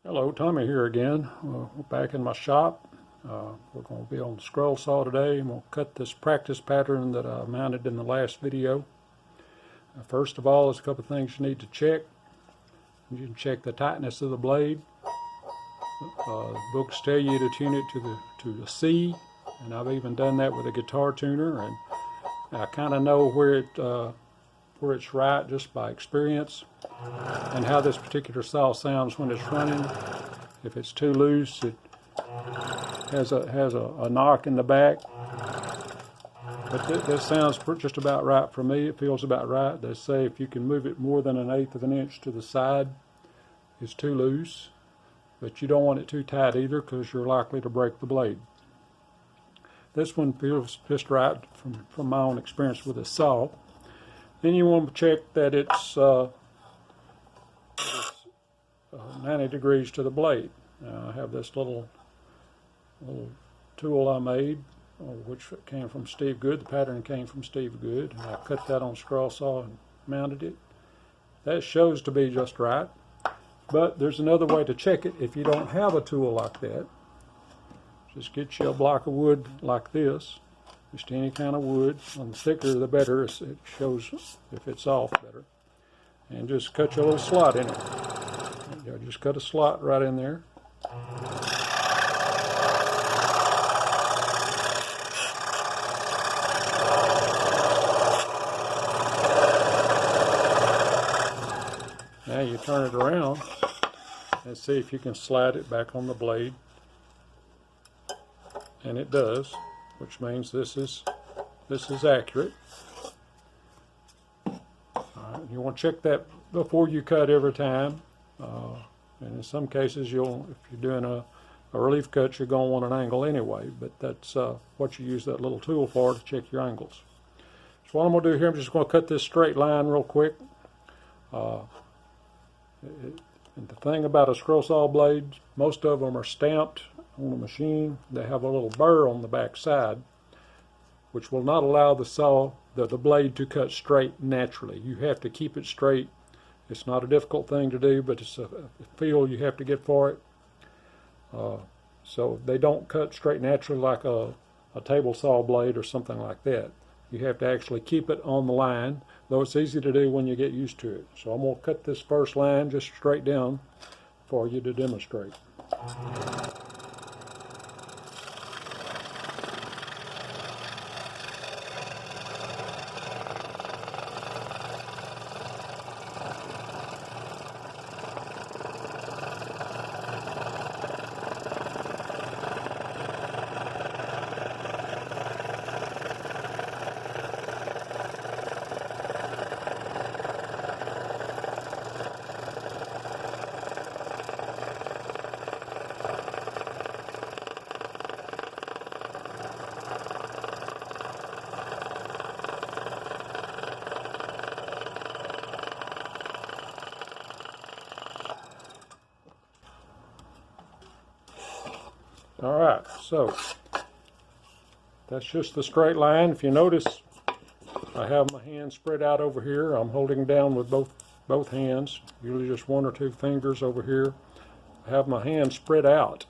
Hello, Tommy here again. We're back in my shop. We're going to be on the scroll saw today, and we'll cut this practice pattern that I mounted in the last video. First of all, there's a couple of things you need to check. You can check the tightness of the blade. Books tell you to tune it to the C, and I've even done that with a guitar tuner, and I kind of know where it's right just by experience and how this particular saw sounds when it's running. If it's too loose, it has a knock in the back. But this sounds just about right for me. It feels about right. They say if you can move it more than 1/8 of an inch to the side, it's too loose. But you don't want it too tight either, because you're likely to break the blade. This one feels just right from my own experience with this saw. Then you want to check that it's 90 degrees to the blade. Now I have this little tool I made, which came from Steve Good. The pattern came from Steve Good, and I cut that on scroll saw and mounted it. That shows to be just right, but there's another way to check it if you don't have a tool like that. Just get you a block of wood like this, just any kind of wood, and the thicker the better. It shows if it's off better. And just cut your little slot in it. Just cut a slot right in there. Now you turn it around and see if you can slide it back on the blade. And it does, which means this is accurate. Alright, you want to check that before you cut every time. And in some cases, if you're doing a relief cut, you're going to want an angle anyway, but that's what you use that little tool for, to check your angles. So what I'm going to do here, I'm just going to cut this straight line real quick. And the thing about a scroll saw blade, most of them are stamped on a machine. They have a little burr on the back side, which will not allow the blade to cut straight naturally. You have to keep it straight. It's not a difficult thing to do, but it's a feel you have to get for it. So they don't cut straight naturally like a table saw blade or something like that. You have to actually keep it on the line, though it's easy to do when you get used to it. So I'm going to cut this first line just straight down for you to demonstrate. Alright, so that's just the straight line. If you notice, I have my hand spread out over here. I'm holding down with both hands, usually just one or two fingers over here. I have my hand spread out,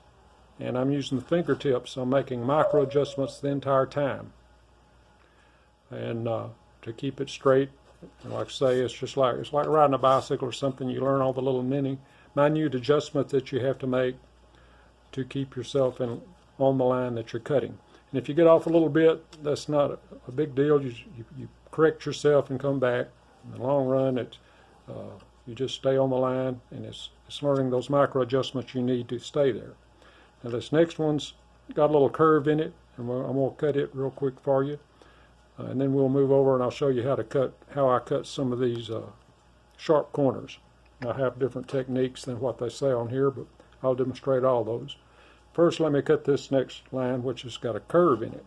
and I'm using the fingertips. I'm making micro adjustments the entire time. And to keep it straight, like I say, it's like riding a bicycle or something. You learn all the little minute adjustments that you have to make to keep yourself on the line that you're cutting. And if you get off a little bit, that's not a big deal. You correct yourself and come back. In the long run, you just stay on the line, and it's learning those micro adjustments you need to stay there. Now this next one's got a little curve in it, and I'm going to cut it real quick for you. And then we'll move over and I'll show you how I cut some of these sharp corners. I have different techniques than what they say on here, but I'll demonstrate all those. First, let me cut this next line, which has got a curve in it.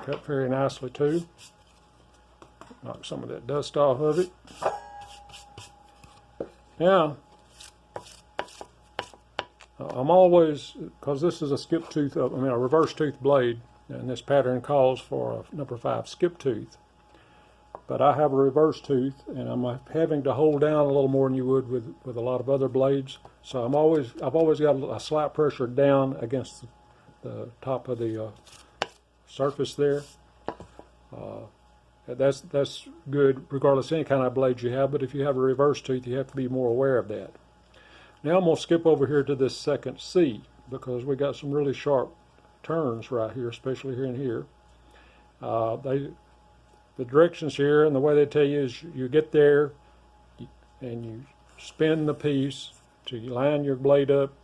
cut very nicely too. Knock some of that dust off of it. Now, I'm always, because this is a skip tooth, a reverse tooth blade, and this pattern calls for a number 5 skip tooth. But I have a reverse tooth, and I'm having to hold down a little more than you would with a lot of other blades. So I've always got a slight pressure down against the top of the surface there. That's good regardless of any kind of blade you have, but if you have a reverse tooth, you have to be more aware of that. Now I'm going to skip over here to this second C, because we got some really sharp turns right here, especially here and here. The directions here and the way they tell you is you get there and you spin the piece to line your blade up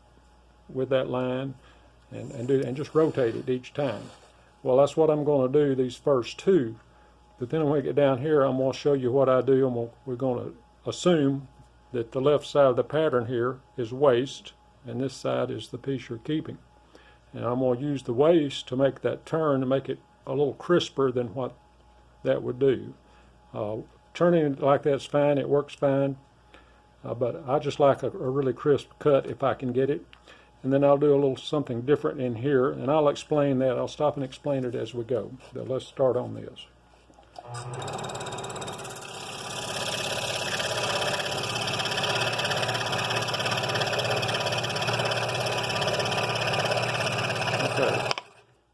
with that line and just rotate it each time. Well, that's what I'm going to do these first two. But then when we get down here, I'm going to show you what I do. We're going to assume that the left side of the pattern here is waist, and this side is the piece you're keeping. And I'm going to use the waist to make that turn, to make it a little crisper than what that would do. Turning it like that's fine, it works fine, but I just like a really crisp cut if I can get it. And then I'll do a little something different in here, and I'll explain that. I'll stop and explain it as we go. But let's start on this.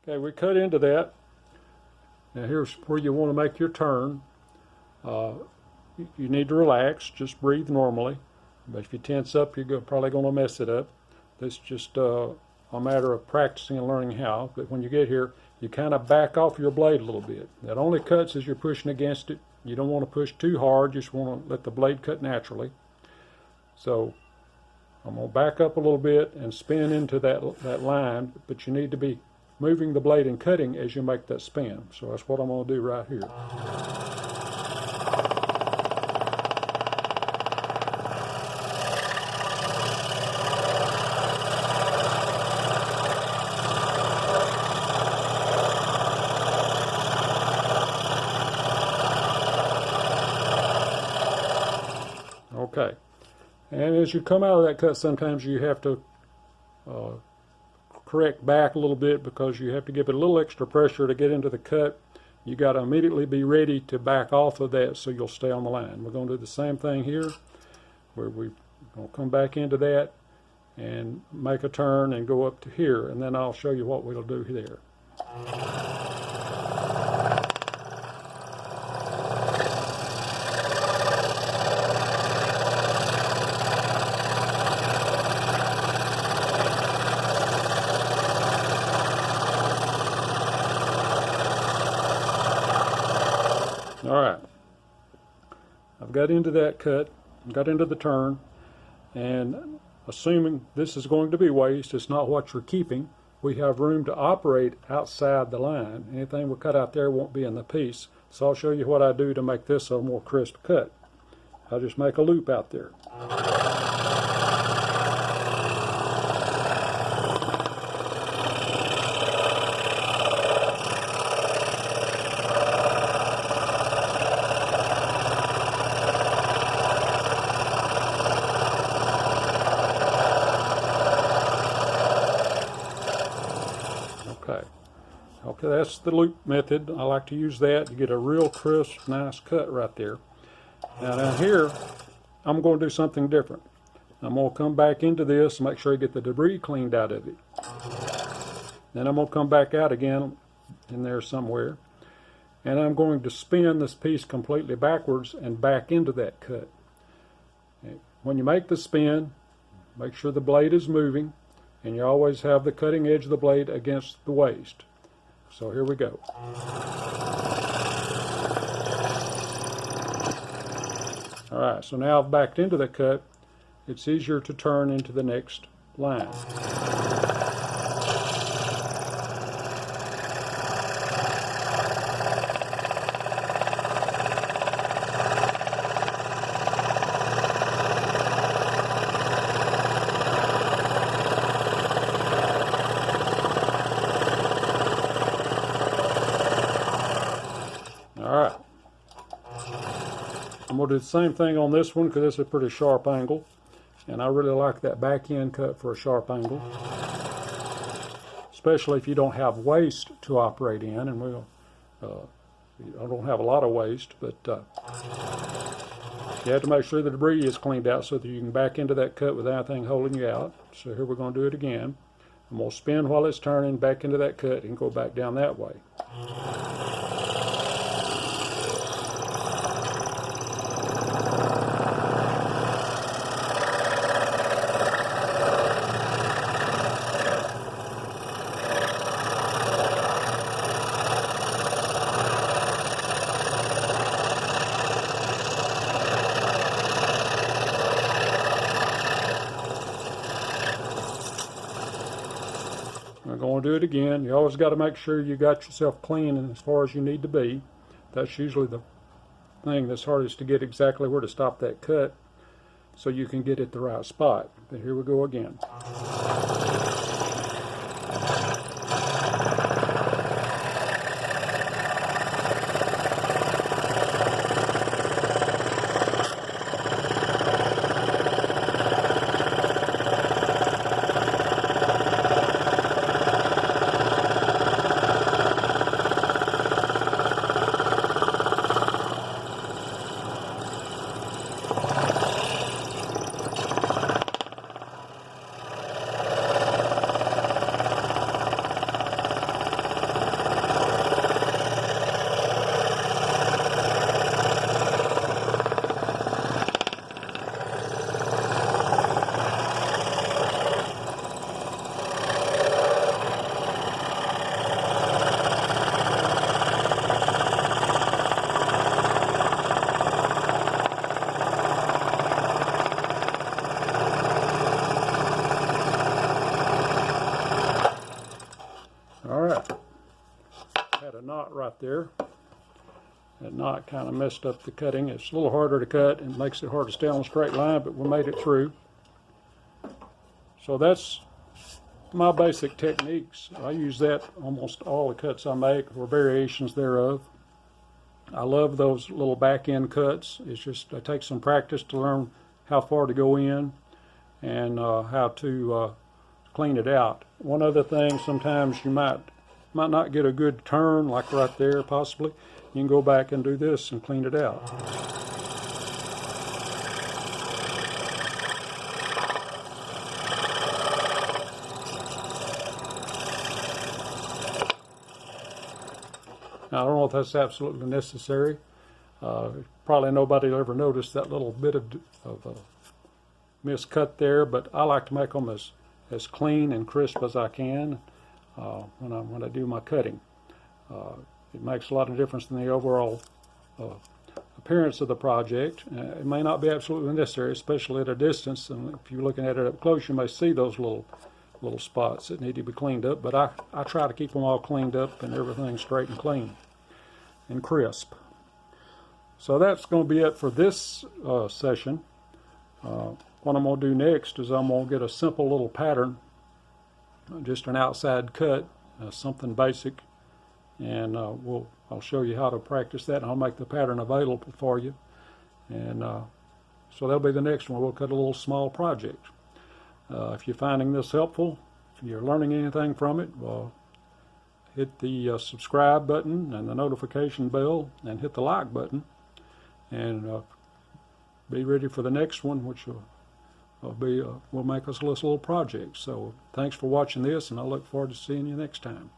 Okay, we cut into that. Now here's where you want to make your turn. You need to relax, just breathe normally. But if you tense up, you're probably going to mess it up. It's just a matter of practicing and learning how. But when you get here, you kind of back off your blade a little bit. That only cuts as you're pushing against it. You don't want to push too hard, you just want to let the blade cut naturally. So I'm going to back up a little bit and spin into that line, but you need to be moving the blade and cutting as you make that spin. So that's what I'm going to do right here. Okay, and as you come out of that cut, sometimes you have to correct back a little bit, because you have to give it a little extra pressure to get into the cut. You got to immediately be ready to back off of that so you'll stay on the line. We're going to do the same thing here, where we're going to come back into that and make a turn and go up to here, and then I'll show you what we'll do there. All right, I've got into that cut, got into the turn, and assuming this is going to be waste, it's not what you're keeping, we have room to operate outside the line. Anything we cut out there won't be in the piece. So I'll show you what I do to make this a more crisp cut. I'll just make a loop out there. Okay, that's the loop method. I like to use that to get a real crisp, nice cut right there. Now down here, I'm going to do something different. I'm going to come back into this and make sure I get the debris cleaned out of it. Then I'm going to come back out again in there somewhere, and I'm going to spin this piece completely backwards and back into that cut. When you make the spin, make sure the blade is moving, and you always have the cutting edge of the blade against the waist. So here we go. All right, so now I've backed into the cut. It's easier to turn into the next line. I'm going to do the same thing on this one because it's a pretty sharp angle, and I really like that back end cut for a sharp angle, especially if you don't have waste to operate in. And I don't have a lot of waste, but you have to make sure the debris is cleaned out so that you can back into that cut without anything holding you out. So here we're going to do it again. I'm going to spin while it's turning back into that cut and go back down that way. I'm going to do it again. You always got to make sure you got yourself clean and as far as you need to be. That's usually the thing that's hardest to get exactly where to stop that cut so you can get it the right spot. But here we go again. Alright, had a knot right there. That knot kind of messed up the cutting. It's a little harder to cut and makes it hard to stay on a straight line, but we made it through. So that's my basic techniques. I use that almost all the cuts I make, or variations thereof. I love those little back end cuts. It's just, it takes some practice to learn how far to go in and how to clean it out. One other thing, sometimes you might not get a good turn, like right there possibly. You can go back and do this and clean it out. Now, I don't know if that's absolutely necessary. Probably nobody will ever notice that little bit of miscut there, but I like to make them as clean and crisp as I can when I do my cutting. It makes a lot of difference in the overall appearance of the project. It may not be absolutely necessary, especially at a distance, and if you're looking at it up close, you may see those little spots that need to be cleaned up, but I try to keep them all cleaned up and everything straight and clean and crisp. So that's going to be it for this session. What I'm going to do next is I'm going to get a simple little pattern, just an outside cut, something basic, and I'll show you how to practice that, and I'll make the pattern available for you. And so that'll be the next one. We'll cut a little small project. If you're finding this helpful, if you're learning anything from it, hit the subscribe button and the notification bell, and hit the like button, and be ready for the next one, which will make us a little project. So thanks for watching this, and I look forward to seeing you next time.